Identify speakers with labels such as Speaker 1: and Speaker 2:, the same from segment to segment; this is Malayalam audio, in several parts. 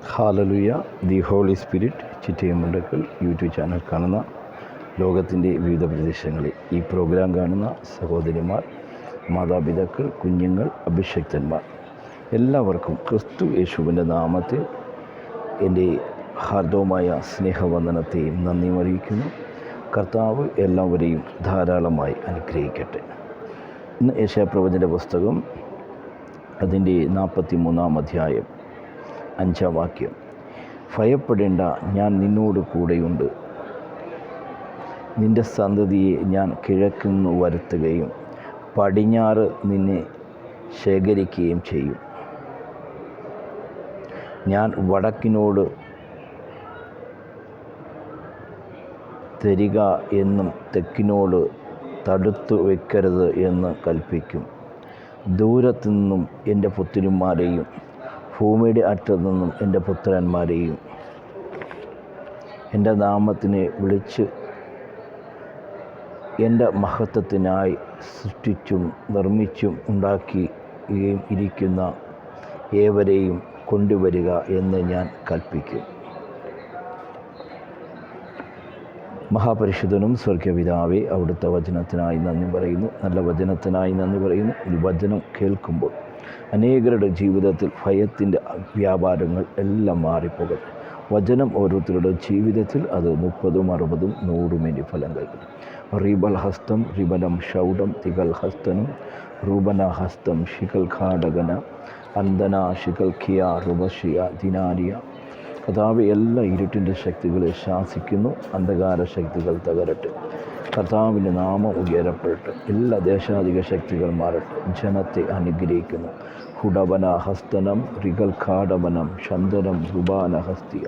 Speaker 1: Hallelujah the holy spirit Chittayamundakkal YouTube channel കാണുന്ന ലോകത്തിൻ്റെ വിവിധ പ്രദേശങ്ങളിൽ ഈ പ്രോഗ്രാം കാണുന്ന സഹോദരിമാർ, മാതാപിതാക്കൾ, കുഞ്ഞുങ്ങൾ, അഭിഷക്തന്മാർ എല്ലാവർക്കും ക്രിസ്തു യേശുവിൻ്റെ നാമത്തിൽ എൻ്റെ ഹാർദവമായ സ്നേഹവന്ദനത്തെയും നന്ദിയും അറിയിക്കുന്നു. കർത്താവ് എല്ലാവരെയും ധാരാളമായി അനുഗ്രഹിക്കട്ടെ. ഇന്ന് യെശയ്യാപ്രവചന പുസ്തകം അതിൻ്റെ 43-ാം അധ്യായം 5-ാം വാക്യം. ഭയപ്പെടേണ്ട, ഞാൻ നിന്നോട് കൂടെയുണ്ട്. നിൻ്റെ സന്തതിയെ ഞാൻ കിഴക്കുനിന്ന് വരുത്തുകയും പടിഞ്ഞാറ് നിന്നെ ശേഖരിക്കുകയും ചെയ്യും. ഞാൻ വടക്കിനോട് തരിക എന്നും തെക്കിനോട് തടുത്തു വയ്ക്കരുത് എന്ന് കൽപ്പിക്കും. ദൂരത്തു നിന്നും എൻ്റെ പുത്രിമാരെയും ഭൂമിയുടെ അറ്റത്തു നിന്നും എൻ്റെ പുത്രന്മാരെയും എൻ്റെ നാമത്തിനെ വിളിച്ച് എൻ്റെ മഹത്വത്തിനായി സൃഷ്ടിച്ചും നിർമ്മിച്ചും ഉണ്ടാക്കിയും ഇരിക്കുന്ന ഏവരെയും കൊണ്ടുവരിക എന്ന് ഞാൻ കൽപ്പിക്കും. മഹാപരിശുദ്ധനും സ്വർഗപിതാവേ, അവിടുത്തെ വചനത്തിനായി നന്ദി പറയുന്നു. നല്ല വചനത്തിനായി നന്ദി പറയുന്നു. ഈ വചനം കേൾക്കുമ്പോൾ അനേകരുടെ ജീവിതത്തിൽ ഭയത്തിൻ്റെ വ്യാപാരങ്ങൾ എല്ലാം മാറിപ്പോകട്ടെ. വചനം ഓരോരുത്തരുടെ ജീവിതത്തിൽ അത് 30, 60, 100 ഫലം കഴിക്കും. റീബൽ ഹസ്തം റിബലം ഷൗഡം തികൽ ഹസ്തനും റൂബന ഹസ്തം ഷികൽ ഘാടകന അന്തന ഷികൽ ഖിയ റുബഷിയ ദിനാരിയ. കർത്താവ് എല്ലാ ഇരുട്ടിൻ്റെ ശക്തികളെ ശാസിക്കുന്നു. അന്ധകാര ശക്തികൾ തകരട്ടെ. കർത്താവിൻ്റെ നാമം ഉയരപ്പെടട്ടെ. എല്ലാ ദേശാധിക ശക്തികൾ മാറട്ടെ. ജനത്തെ അനുഗ്രഹിക്കുന്നു. ഹുഡവന ഹസ്തനം റിഗൽ ഘാടവനം ചന്ദനം റുബാന ഹസ്തിയ.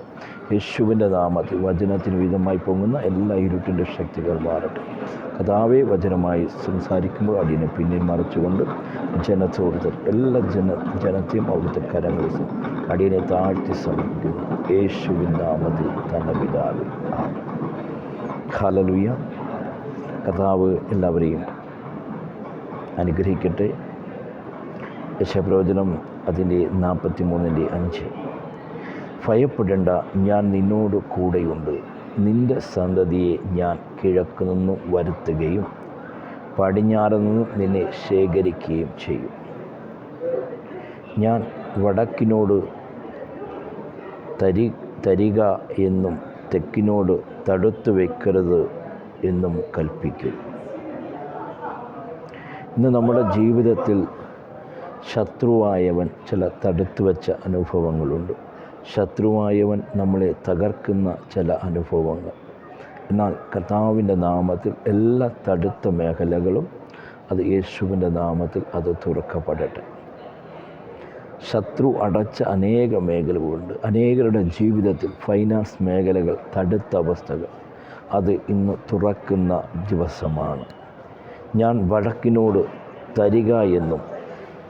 Speaker 1: യേശുവിൻ്റെ നാമത്തിൽ വചനത്തിന് വിധമായി പൊങ്ങുന്ന എല്ലാ ഇരുട്ടിൻ്റെ ശക്തികൾ മാറട്ടെ. കർത്താവെ, വചനമായി സംസാരിക്കുമ്പോൾ അതിനെ പിന്നിൽ മറിച്ചുകൊണ്ട് ജനത്തോട് എല്ലാ ജനത്തെയും അവിടുത്തെ കരങ്ങളിൽ അടിയനെ താഴ്ത്തി സമർപ്പിക്കുന്നു. യേശുവിൻ നാമത്തിൽ തന്നെ പിതാവേ, ആമേൻ. ഹല്ലേലൂയ. കർത്താവ് എല്ലാവരെയും അനുഗ്രഹിക്കട്ടെ. യെശയ്യാപ്രവചനം അതിൻ്റെ 43-5. ഭയപ്പെടേണ്ട, ഞാൻ നിന്നോട് കൂടെയുണ്ട്. നിൻ്റെ സന്തതിയെ ഞാൻ കിഴക്ക് നിന്നും വരുത്തുകയും പടിഞ്ഞാറ് നിന്നും നിന്നെ ശേഖരിക്കുകയും ചെയ്യും. ഞാൻ വടക്കിനോട് തരിക എന്നും തെക്കിനോട് തടുത്തു വയ്ക്കരുത് എന്നും കൽപ്പിക്കും. ഇന്ന് നമ്മുടെ ജീവിതത്തിൽ ശത്രുവായവൻ ചില തടുത്തു വച്ച അനുഭവങ്ങളുണ്ട്. ശത്രുവായവൻ നമ്മളെ തകർക്കുന്ന ചില അനുഭവങ്ങൾ. എന്നാൽ കർത്താവിൻ്റെ നാമത്തിൽ എല്ലാ തടുത്ത മേഖലകളും അത് യേശുവിൻ്റെ നാമത്തിൽ അത് തുറക്കപ്പെടട്ടെ. ശത്രു അടച്ച അനേക മേഖലകളുണ്ട്. അനേകരുടെ ജീവിതത്തിൽ ഫൈനാൻസ് മേഖലകൾ തടുത്ത അവസ്ഥകൾ അത് ഇന്ന് തുറക്കുന്ന ദിവസമാണ്. ഞാൻ വടക്കിനോട് തരിക എന്നും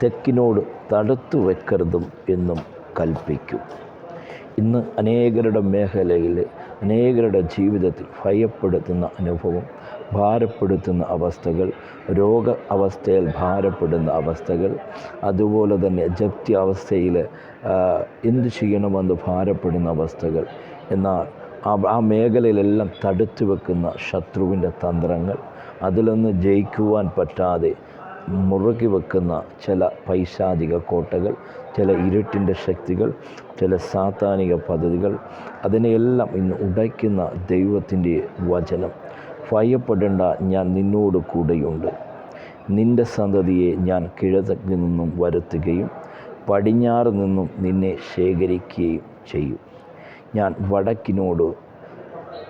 Speaker 1: തെക്കിനോട് തടുത്തു വെക്കരുതും എന്നും കൽപ്പിക്കും. ഇന്ന് അനേകരുടെ മേഖലയിൽ അനേകരുടെ ജീവിതത്തിൽ ഭയപ്പെടുത്തുന്ന അനുഭവം, ഭാരപ്പെടുത്തുന്ന അവസ്ഥകൾ, രോഗ അവസ്ഥയിൽ ഭാരപ്പെടുന്ന അവസ്ഥകൾ, അതുപോലെ തന്നെ ജപ്തി അവസ്ഥയിൽ എന്തു ചെയ്യണമെന്ന് ഭാരപ്പെടുന്ന അവസ്ഥകൾ. എന്നാൽ ആ മേഖലയിലെല്ലാം തടുത്തു വെക്കുന്ന ശത്രുവിൻ്റെ തന്ത്രങ്ങൾ, അതിലൊന്ന് ജയിക്കുവാൻ പറ്റാതെ മുറുകി വെക്കുന്ന ചില പൈശാചിക കോട്ടകൾ, ചില ഇരുട്ടിൻ്റെ ശക്തികൾ, ചില സാത്താനിക പദ്ധതികൾ, അതിനെയെല്ലാം ഇന്ന് ഉടയ്ക്കുന്ന ദൈവത്തിൻ്റെ വചനം. ഭയപ്പെടേണ്ട, ഞാൻ നിന്നോട് കൂടെയുണ്ട്. നിൻ്റെ സന്തതിയെ ഞാൻ കിഴക്ക് നിന്നും വരുത്തുകയും പടിഞ്ഞാറ് നിന്നും നിന്നെ ശേഖരിക്കുകയും ചെയ്യും. ഞാൻ വടക്കിനോട്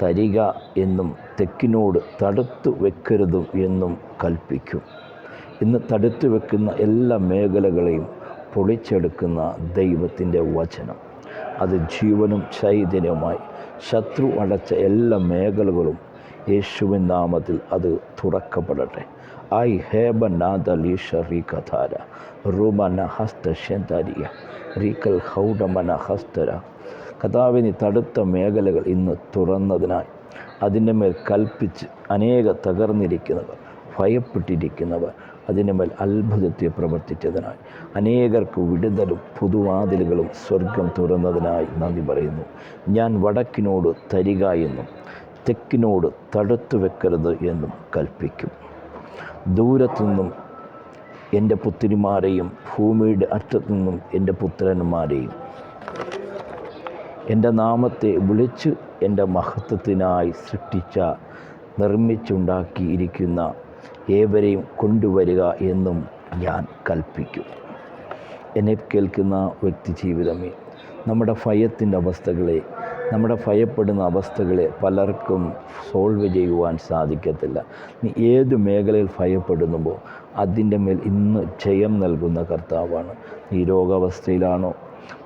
Speaker 1: തരിക എന്നും തെക്കിനോട് തടുത്തു വെക്കരുതും എന്നും കൽപ്പിക്കും. ഇന്ന് തടുത്തു വെക്കുന്ന എല്ലാ മേഖലകളെയും പൊളിച്ചെടുക്കുന്ന ദൈവത്തിൻ്റെ വചനം അത് ജീവനും ചൈതന്യവുമായി ശത്രു അടച്ച എല്ലാ മേഖലകളും യേശുവിൻ നാമത്തിൽ അത് തുറക്കപ്പെടട്ടെ. ഐ ഹേബനാഥ ലീഷ റീകഥാര റുമന ഹസ്ത ശെന്താരിയ റീക്കൽ ഹൗഡമന ഹസ്തര. കഥാവിന് തടുത്ത മേഖലകൾ ഇന്ന് തുറന്നതിനാൽ അതിൻ്റെ മേൽ കൽപ്പിച്ച് അനേക തകർന്നിരിക്കുന്നവർ, ഭയപ്പെട്ടിരിക്കുന്നവർ, അതിൻ്റെ മേൽ അത്ഭുതത്തെ പ്രവർത്തിച്ചതിനായി, അനേകർക്ക് വിടുതലും പുതുവാതിലുകളും സ്വർഗം തുറന്നതിനായി നന്ദി പറയുന്നു. ഞാൻ വടക്കിനോട് തരിക എന്നും തെക്കിനോട് തടുത്തു വെക്കരുത് എന്നും കൽപ്പിക്കും. ദൂരത്തുനിന്നും എൻ്റെ പുത്രിമാരെയും ഭൂമിയുടെ അറ്റത്തു നിന്നും എൻ്റെ പുത്രന്മാരെയും എൻ്റെ നാമത്തെ വിളിച്ച് എൻ്റെ മഹത്വത്തിനായി സൃഷ്ടിച്ച നിർമ്മിച്ചുണ്ടാക്കിയിരിക്കുന്ന ഏവരെയും കൊണ്ടുവരിക എന്നും ഞാൻ കൽപ്പിക്കും. എന്നെ കേൾക്കുന്ന വ്യക്തി ജീവിതമേ, നമ്മുടെ ഭയത്തിൻ്റെ അവസ്ഥകളെ, നമ്മുടെ ഭയപ്പെടുന്ന അവസ്ഥകളെ പലർക്കും സോൾവ് ചെയ്യുവാൻ സാധിക്കത്തില്ല. നീ ഏത് മേഖലയിൽ ഭയപ്പെടുന്നുവോ അതിൻ്റെ മേൽ ഇന്ന് ജയം നൽകുന്ന കർത്താവാണ്. നീ രോഗാവസ്ഥയിലാണോ,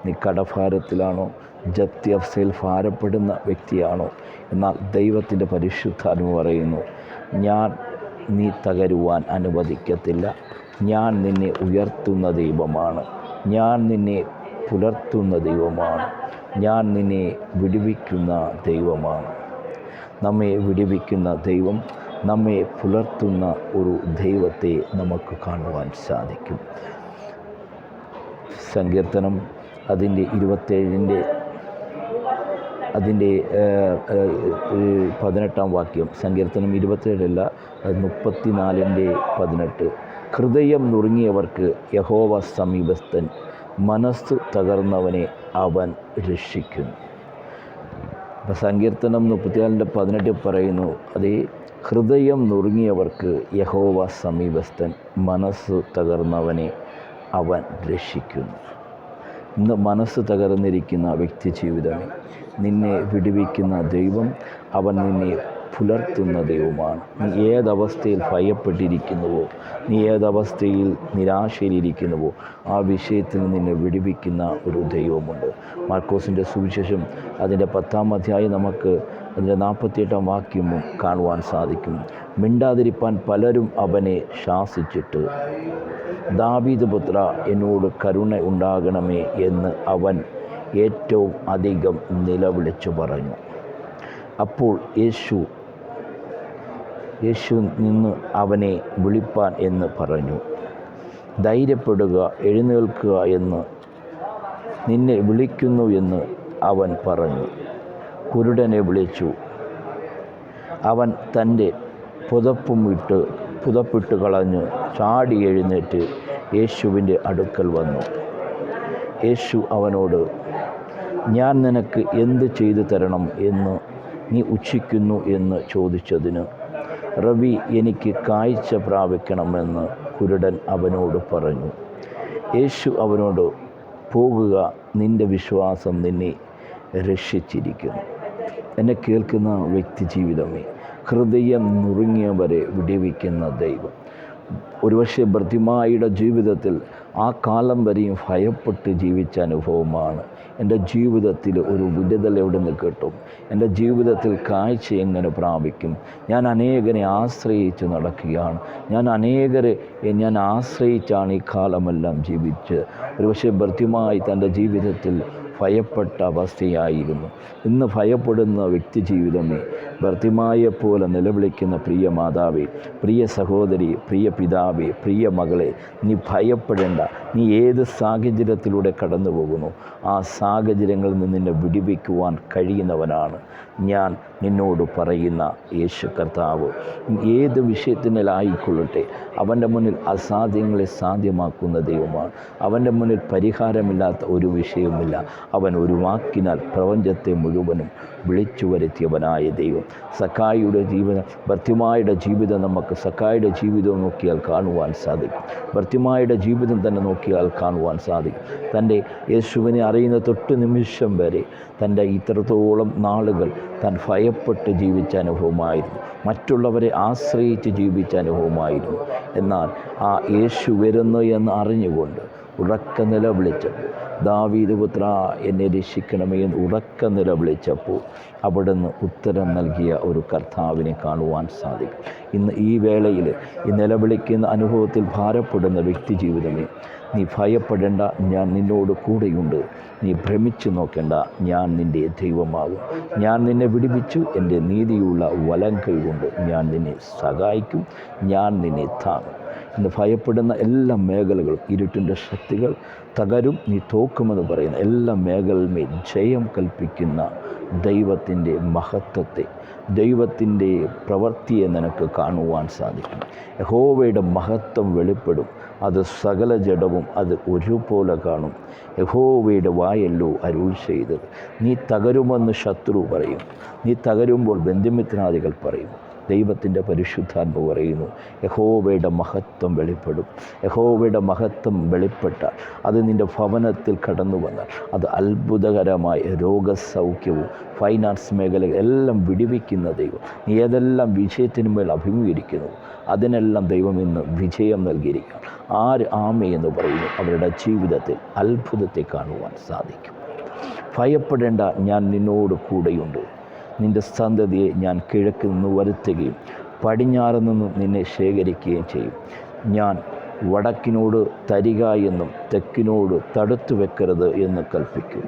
Speaker 1: നീ കടഭാരത്തിലാണോ, ജപ്തി അവസ്ഥയിൽ ഭാരപ്പെടുന്ന വ്യക്തിയാണോ, എന്നാൽ ദൈവത്തിൻ്റെ പരിശുദ്ധാത്മ പറയുന്നു, ഞാൻ നീ തകരുവാൻ അനുവദിക്കത്തില്ല. ഞാൻ നിന്നെ ഉയർത്തുന്ന ദൈവമാണ്, ഞാൻ നിന്നെ പുലർത്തുന്ന ദൈവമാണ്, ഞാൻ നിന്നെ വിടുവിക്കുന്ന ദൈവമാണ്. നമ്മെ വിടുവിക്കുന്ന ദൈവം, നമ്മെ പുലർത്തുന്ന ഒരു ദൈവത്തെ നമുക്ക് കാണുവാൻ സാധിക്കും. സങ്കീർത്തനം അതിൻ്റെ 18 വാക്യം, സങ്കീർത്തനം 27 34-18. ഹൃദയം നുറുങ്ങിയവർക്ക് യഹോവ സമീപസ്ഥൻ, മനസ്സ് തകർന്നവനെ അവൻ രക്ഷിക്കുന്നു. അപ്പം സങ്കീർത്തനം 34-18 പറയുന്നു, അതേ ഹൃദയം നുറുങ്ങിയവർക്ക് യഹോവ സമീപസ്ഥൻ, മനസ്സ് തകർന്നവനെ അവൻ രക്ഷിക്കുന്നു. ഇന്ന് മനസ്സ് തകർന്നിരിക്കുന്ന വ്യക്തി ജീവിതമേ, നിന്നെ വിടുവിക്കുന്ന ദൈവം, അവൻ നിന്നെ പുലർത്തുന്ന ദൈവമാണ്. നീ ഏതവസ്ഥയിൽ ഭയപ്പെട്ടിരിക്കുന്നുവോ, നീ ഏതവസ്ഥയിൽ നിരാശയിലിരിക്കുന്നുവോ, ആ വിഷയത്തിൽ നിന്നെ വിടുവിക്കുന്ന ഒരു ദൈവമുണ്ട്. മാർക്കോസിൻ്റെ സുവിശേഷം അതിൻ്റെ 10-ാം അധ്യായം നമുക്ക് അതിൻ്റെ 48-ാം വാക്യവും കാണുവാൻ സാധിക്കും. മിണ്ടാതിരിപ്പാൻ പലരും അവനെ ശാസിച്ചിട്ട്, ദാവീദ് പുത്ര, എന്നോട് കരുണ ഉണ്ടാകണമേ എന്ന് അവൻ ഏറ്റവും അധികം നിലവിളിച്ചു പറഞ്ഞു. അപ്പോൾ യേശു നിന്ന് അവനെ വിളിപ്പാൻ എന്ന് പറഞ്ഞു. ധൈര്യപ്പെടുക, എഴുന്നേൽക്കുക എന്ന് നിന്നെ വിളിക്കുന്നു എന്ന് അവൻ പറഞ്ഞു. കുരുടനെ വിളിച്ചു. അവൻ തൻ്റെ പുതപ്പിട്ട് കളഞ്ഞ് ചാടി എഴുന്നേറ്റ് യേശുവിൻ്റെ അടുക്കൽ വന്നു. യേശു അവനോട്, ഞാൻ നിനക്ക് എന്ത് ചെയ്തു തരണം എന്ന് നീ ഉച്ഛിക്കുന്നു എന്ന് ചോദിച്ചതിന്, റബി, എനിക്ക് കാഴ്ച പ്രാപിക്കണമെന്ന് കുരുടൻ അവനോട് പറഞ്ഞു. യേശു അവനോട്, പോകുക, നിൻ്റെ വിശ്വാസം നിന്നെ രക്ഷിച്ചിരിക്കുന്നു. എന്നെ കേൾക്കുന്ന വ്യക്തി ജീവിതമേ, ഹൃദയം നുറുങ്ങിയവരെ വിടുവിക്കുന്ന ദൈവം. ഒരുപക്ഷെ ഭർത്തിമായിയുടെ ജീവിതത്തിൽ ആ കാലം വരെയും ഭയപ്പെട്ട് ജീവിച്ച അനുഭവമാണ്. എൻ്റെ ജീവിതത്തിൽ ഒരു വിടുതൽ എവിടെ നിന്ന് കിട്ടും? എൻ്റെ ജീവിതത്തിൽ കാഴ്ച എങ്ങനെ പ്രാപിക്കും? ഞാൻ അനേകരെ ആശ്രയിച്ച് നടക്കുകയാണ്. ഞാൻ ആശ്രയിച്ചാണ് ഈ കാലമെല്ലാം ജീവിച്ച്. ഒരുപക്ഷെ ഭർത്തിമായി തൻ്റെ ജീവിതത്തിൽ ഭയപ്പെട്ട അവസ്ഥയായിരുന്നു. ഇന്ന് ഭയപ്പെടുന്ന വ്യക്തി ജീവിതമേ, ഭർത്തിമായെപ്പോലെ നിലവിളിക്കുന്ന പ്രിയ മാതാവേ, പ്രിയ സഹോദരി, പ്രിയ പിതാവേ, പ്രിയ മകളെ, നീ ഭയപ്പെടേണ്ട. നീ ഏത് സാഹചര്യത്തിലൂടെ കടന്നു പോകുന്നു, ആ സാഹചര്യങ്ങളിൽ നിന്ന് നിന്നെ വിടുവിക്കുവാൻ കഴിയുന്നവനാണ് ഞാൻ നിന്നോട് പറയുന്ന യേശു കർത്താവ്. ഏത് വിഷയത്തിനായിക്കൊള്ളട്ടെ, അവൻ്റെ മുന്നിൽ അസാധ്യങ്ങളെ സാധ്യമാക്കുന്ന ദൈവമാണ്. അവൻ്റെ മുന്നിൽ പരിഹാരമില്ലാത്ത ഒരു വിഷയവുമില്ല. അവൻ ഒരു വാക്കിനാൽ പ്രപഞ്ചത്തെ മുഴുവനും വിളിച്ചു വരുത്തിയവനായ ദൈവം. സക്കായിയുടെ ജീവിതം, ഭർത്തിമായുടെ ജീവിതം നമുക്ക് സക്കായിയുടെ ജീവിതം നോക്കിയാൽ കാണുവാൻ സാധിക്കും. ഭർത്തിമായുടെ ജീവിതം തന്നെ നോക്കിയാൽ കാണുവാൻ സാധിക്കും. തൻ്റെ യേശുവിനെ അറിയുന്ന തൊട്ട് നിമിഷം വരെ തൻ്റെ ഇത്രത്തോളം നാളുകൾ താൻ ഭയപ്പെട്ട് ജീവിച്ച അനുഭവമായിരുന്നു. മറ്റുള്ളവരെ ആശ്രയിച്ച് ജീവിച്ച അനുഭവമായിരുന്നു. എന്നാൽ ആ യേശു വരുന്നു എന്ന് അറിഞ്ഞുകൊണ്ട് ഉറക്ക നിലവിളിച്ചപ്പോൾ, ദാവീദ് പുത്ര, എന്നെ രക്ഷിക്കണമേ എന്ന് ഉറക്ക നിലവിളിച്ചപ്പോൾ അവിടുന്ന് ഉത്തരം നൽകിയ ഒരു കർത്താവിനെ കാണുവാൻ സാധിക്കും. ഇന്ന് ഈ വേളയിൽ ഈ നിലവിളിക്കുന്ന അനുഭവത്തിൽ ഭാരപ്പെടുന്ന വ്യക്തി ജീവിതമേ, നീ ഭയപ്പെടേണ്ട, ഞാൻ നിന്നോട് കൂടെയുണ്ട്. നീ ഭ്രമിച്ചു നോക്കേണ്ട, ഞാൻ നിൻ്റെ ദൈവമാകും. ഞാൻ നിന്നെ വിടുവിച്ചു, എൻ്റെ നീതിയുള്ള വലം കൈ കൊണ്ട് ഞാൻ നിന്നെ സഹായിക്കും, ഞാൻ നിന്നെ താങ്ങും. ഇന്ന് ഭയപ്പെടുന്ന എല്ലാ മേഖലകളും ഇരുട്ടിൻ്റെ ശക്തികൾ തകരും, നീ തോക്കുമെന്ന് പറയുന്ന എല്ലാ മേഖലകളിൽ ജയം കൽപ്പിക്കുന്ന ദൈവത്തിൻ്റെ മഹത്വത്തെ, ദൈവത്തിൻ്റെ പ്രവൃത്തിയെ നിനക്ക് കാണുവാൻ സാധിക്കും. യഹോവയുടെ മഹത്വം വെളിപ്പെടും. അത് സകല ജഡവും അത് ഒരുപോലെ കാണും. യഹോവയുടെ വായല്ലോ അരുൾ ചെയ്തത്. നീ തകരുമെന്ന് ശത്രു പറയും. നീ തകരുമ്പോൾ ബന്ധുമിത്രാദികൾ പറയും. ദൈവത്തിൻ്റെ പരിശുദ്ധാത്മ പറയുന്നു, യഹോവയുടെ മഹത്വം വെളിപ്പെടും. യഹോവയുടെ മഹത്വം വെളിപ്പെട്ട അത് നിൻ്റെ ഭവനത്തിൽ കടന്നു വന്നാൽ അത് അത്ഭുതകരമായ രോഗസൗഖ്യവും ഫൈനാൻസ് മേഖല എല്ലാം വിടിവിക്കുന്ന ദൈവം. നീ ഏതെല്ലാം വിജയത്തിനു മേൽ അഭിമുഖീകരിക്കുന്നു അതിനെല്ലാം ദൈവം ഇന്ന് വിജയം നൽകിയിരിക്കുക. ആര് ആമയെന്ന് പറയുന്നു, അവരുടെ ജീവിതത്തിൽ അത്ഭുതത്തെ കാണുവാൻ സാധിക്കും. ഭയപ്പെടേണ്ട, ഞാൻ നിന്നോട് കൂടെയുണ്ട്. നിൻ്റെ സന്തതിയെ ഞാൻ കിഴക്ക് നിന്ന് വരുത്തുകയും പടിഞ്ഞാറ് നിന്നും നിന്നെ ശേഖരിക്കുകയും ചെയ്യും. ഞാൻ വടക്കിനോട് തരിക എന്നും തെക്കിനോട് തടുത്തു വെക്കരുത് എന്ന് കൽപ്പിക്കും.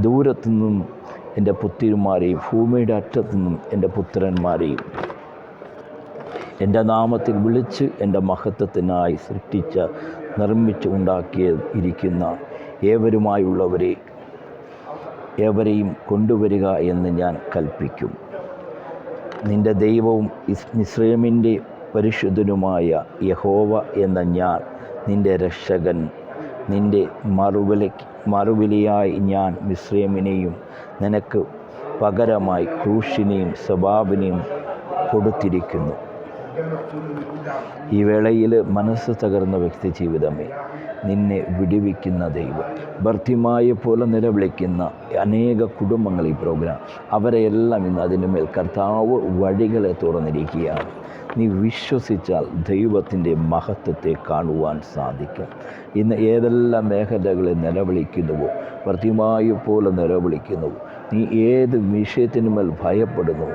Speaker 1: ദൂരത്തു നിന്നും എൻ്റെ പുത്രിമാരെയും ഭൂമിയുടെ അറ്റത്തു നിന്നും എൻ്റെ പുത്രന്മാരെയും എൻ്റെ നാമത്തിൽ വിളിച്ച് എൻ്റെ മഹത്വത്തിനായി സൃഷ്ടിച്ച നിർമ്മിച്ച് ഉണ്ടാക്കിയിരിക്കുന്ന ഏവരെയും കൊണ്ടുവരിക എന്ന് ഞാൻ കൽപ്പിക്കും. നിൻ്റെ ദൈവവും മിസ്രയീമിൻ്റെ പരിശുദ്ധനുമായ യഹോവ എന്ന ഞാൻ നിൻ്റെ രക്ഷകൻ. നിൻ്റെ മറുവിലയായി ഞാൻ മിസ്രയീമിനെയും നിനക്ക് പകരമായി കൂഷിനെയും സബാബിനെയും കൊടുത്തിരിക്കുന്നു. ഈ വേളയിൽ മനസ്സ് തകർന്ന വ്യക്തി ജീവിതമേ, നിന്നെ വിടുവിക്കുന്ന ദൈവം, ഭർത്തിമായ പോലെ നിലവിളിക്കുന്ന അനേക കുടുംബങ്ങൾ ഈ പ്രോഗ്രാം, അവരെയെല്ലാം ഇന്ന് അതിൻ്റെ മേൽ കർത്താവ് വഴികളെ തുറന്നിരിക്കുകയാണ്. നീ വിശ്വസിച്ചാൽ ദൈവത്തിൻ്റെ മഹത്വത്തെ കാണുവാൻ സാധിക്കും. ഇന്ന് ഏതെല്ലാം മേഖലകളിൽ നിലവിളിക്കുന്നുവോ, ഭർത്തിമായ പോലെ നിലവിളിക്കുന്നുവോ, നീ ഏത് വിഷയത്തിനുമേൽ ഭയപ്പെടുന്നു,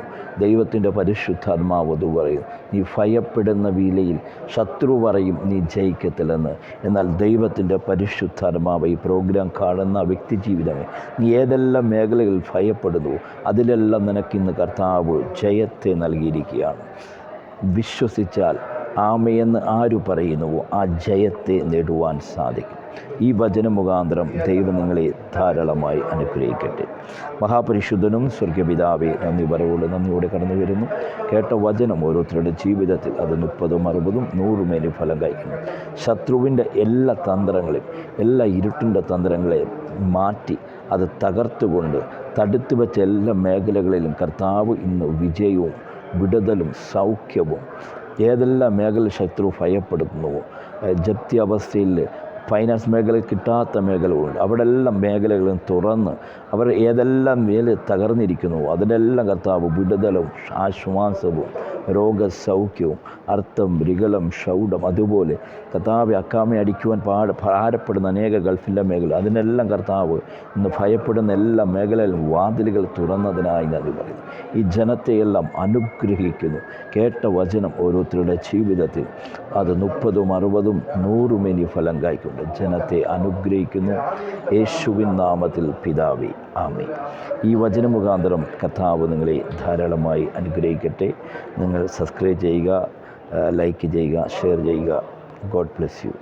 Speaker 1: ദൈവത്തിൻ്റെ പരിശുദ്ധാത്മാവ് അത് പറയും, നീ ഭയപ്പെടുന്ന വേളയിൽ ശത്രു പറയും നീ ജയിക്കത്തില്ലെന്ന്. എന്നാൽ ദൈവത്തിൻ്റെ പരിശുദ്ധാത്മാവ് ഈ പ്രോഗ്രാം കാണുന്ന വ്യക്തി ജീവിതമേ, നീ ഏതെല്ലാം മേഖലകളിൽ ഭയപ്പെടുന്നു അതിലെല്ലാം നിനക്കിന്ന് കർത്താവ് ജയത്തെ നൽകിയിരിക്കുകയാണ്. വിശ്വസിച്ചാൽ ആമയെന്ന് ആര് പറയുന്നുവോ ആ ജയത്തെ നേടുവാൻ സാധിക്കും. ഈ വചനമുഖാന്തരം ദൈവം നിങ്ങളെ ധാരാളമായി അനുഗ്രഹിക്കട്ടെ. മഹാപരിശുദ്ധനും സ്വർഗപിതാവേ, നന്ദിയോടെ കടന്നു വരുന്നു. കേട്ട വചനം ഓരോരുത്തരുടെ ജീവിതത്തിൽ അത് 30, 60, 100 മേനി ഫലം കഴിക്കുന്നു. ശത്രുവിൻ്റെ എല്ലാ തന്ത്രങ്ങളെയും, എല്ലാ ഇരുട്ടിൻ്റെ തന്ത്രങ്ങളെയും മാറ്റി അത് തകർത്തുകൊണ്ട് തടുത്തു വെച്ച എല്ലാ മേഖലകളിലും കർത്താവ് ഇന്ന് വിജയവും വിടുതലും സൗഖ്യവും, ഏതെല്ലാം മേഖല ശത്രു ഭയപ്പെടുത്തുന്നുവോ, ജപ്തി അവസ്ഥയിൽ ഫൈനാൻസ് മേഖലയിൽ കിട്ടാത്ത മേഖലകളുണ്ട്, അവിടെ എല്ലാം മേഖലകളും തുറന്ന് അവർ ഏതെല്ലാം മേലെ തകർന്നിരിക്കുന്നുവോ അതിനെല്ലാം കർത്താവ് വിടുതലും ആശ്വാസവും രോഗസൗഖ്യവും അർത്ഥം രികലം ഷൗഡം, അതുപോലെ കർത്താവ് അക്കാമെ അടിക്കുവാൻ ഭാരപ്പെടുന്ന അനേക ഗൾഫിൻ്റെ മേഖല അതിനെല്ലാം കർത്താവ് ഇന്ന് ഭയപ്പെടുന്ന എല്ലാ മേഖലയിലും വാതിലുകൾ തുറന്നതിനായി നന്ദി പറയുന്നു. ഈ ജനത്തെയെല്ലാം അനുഗ്രഹിക്കുന്നു. കേട്ട വചനം ഓരോരുത്തരുടെ ജീവിതത്തിൽ അത് 30, 60, 100 മേനി ഫലം കായ്ക്കുന്നു. ജനത്തെ അനുഗ്രഹിക്കുന്നു. യേശുവിൻ നാമത്തിൽ പിതാവേ, ആമേൻ. ഈ വചനമുഖാന്തരം കർത്താവ് നിങ്ങളെ ധാരാളമായി അനുഗ്രഹിക്കട്ടെ. നിങ്ങൾ സബ്സ്ക്രൈബ് ചെയ്യുക, ലൈക്ക് ചെയ്യുക, ഷെയർ ചെയ്യുക. God bless you.